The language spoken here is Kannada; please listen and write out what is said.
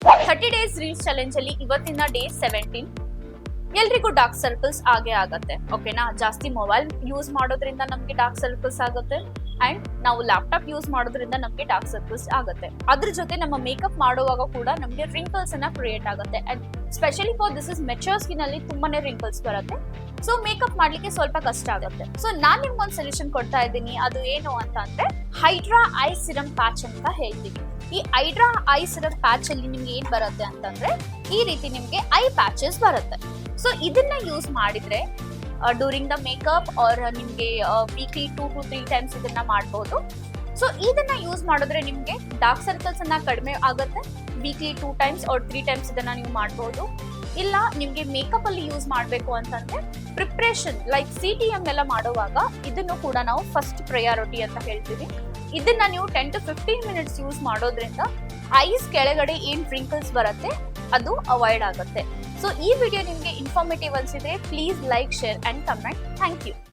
30 ಡೇಸ್ ರೀಲ್ಸ್ ಚಾಲೆಂಜ್ ಅಲ್ಲಿ ಇವತ್ತಿನ ಡೇ 17. ಎಲ್ರಿಗೂ ಡಾರ್ಕ್ ಸರ್ಕಲ್ಸ್ ಆಗೇ ಆಗತ್ತೆ, ಓಕೆನಾ? ಜಾಸ್ತಿ ಮೊಬೈಲ್ ಯೂಸ್ ಮಾಡೋದ್ರಿಂದ ನಮ್ಗೆ ಡಾರ್ಕ್ ಸರ್ಕಲ್ಸ್ ಆಗುತ್ತೆ ಅಂಡ್ ನಾವು ಲ್ಯಾಪ್ಟಾಪ್ ಯೂಸ್ ಮಾಡೋದ್ರಿಂದ ನಮ್ಗೆ ಡಾರ್ಕ್ ಸರ್ಕಲ್ಸ್ ಆಗುತ್ತೆ. ಅದ್ರ ಜೊತೆ ನಮ್ಮ ಮೇಕಪ್ ಮಾಡುವಾಗ ಕೂಡ ನಮ್ಗೆ ರಿಂಕಲ್ಸ್ ಅನ್ನ ಕ್ರಿಯೇಟ್ ಆಗುತ್ತೆ and specially for this is mature skin ಅಲ್ಲಿ ತುಂಬಾನೇ ರಿಂಕಲ್ಸ್ ಬರುತ್ತೆ. ಸೊ ಮೇಕಪ್ ಮಾಡ್ಲಿಕ್ಕೆ ಸ್ವಲ್ಪ ಕಷ್ಟ ಆಗುತ್ತೆ. ಸೊ ನಾನ್ ನಿಮ್ಗೊಂದು ಸೊಲ್ಯೂಷನ್ ಕೊಡ್ತಾ ಇದ್ದೀನಿ. ಅದು ಏನು ಅಂತ ಅಂದ್ರೆ ಹೈಡ್ರಾ ಐ ಸಿರಮ್ ಪ್ಯಾಚ್ ಅಂತ ಹೇಳ್ತೀವಿ. ಈ ಹೈಡ್ರಾ ಐ ಸಿರಮ್ ಪ್ಯಾಚ್ ಅಲ್ಲಿ ನಿಮ್ಗೆ ಏನ್ ಬರುತ್ತೆ ಅಂತಂದ್ರೆ ಈ ರೀತಿ ನಿಮ್ಗೆ ಐ ಪ್ಯಾಚಸ್ ಬರುತ್ತೆ. ಸೊ ಇದನ್ನ ಯೂಸ್ ಮಾಡಿದ್ರೆ ಡ್ಯೂರಿಂಗ್ ದ ಮೇಕಪ್ ಆರ್ ನಿಮ್ಗೆ ವೀಕ್ಲಿ 2 to 3 ಟೈಮ್ಸ್ ಇದನ್ನ ಮಾಡಬಹುದು. ಸೊ ಇದನ್ನ ಯೂಸ್ ಮಾಡಿದ್ರೆ ನಿಮ್ಗೆ ಡಾರ್ಕ್ ಸರ್ಕಲ್ಸ್ ಅನ್ನ ಕಡಿಮೆ ಆಗುತ್ತೆ. ವೀಕ್ಲಿ 2 ಟೈಮ್ಸ್ ಆರ್ 3 ಟೈಮ್ಸ್ ಇದನ್ನ ನೀವು ಮಾಡಬಹುದು. ಇಲ್ಲ ನಿಮ್ಗೆ ಮೇಕಪ್ ಅಲ್ಲಿ ಯೂಸ್ ಮಾಡಬೇಕು ಅಂತಂದ್ರೆ ಪ್ರಿಪ್ರೇಷನ್ ಲೈಕ್ CTM ಎಲ್ಲ ಮಾಡುವಾಗ ಇದನ್ನು ಕೂಡ ನಾವು ಫಸ್ಟ್ ಪ್ರಯಾರಿಟಿ ಅಂತ ಹೇಳ್ತೀವಿ. ಇದನ್ನ ನೀವು 10 to 15 ಮಿನಿಟ್ಸ್ ಯೂಸ್ ಮಾಡೋದ್ರಿಂದ ಐಸ್ ಕೆಳಗಡೆ ಏನ್ ರಿಂಕಲ್ಸ್ ಬರುತ್ತೆ ಅದು ಅವಾಯ್ಡ್ ಆಗುತ್ತೆ. ಸೊ ಈ ವಿಡಿಯೋ ನಿಮ್ಗೆ ಇನ್ಫಾರ್ಮೇಟಿವ್ ಅನ್ಸಿದ್ರೆ please like, share and comment. Thank you.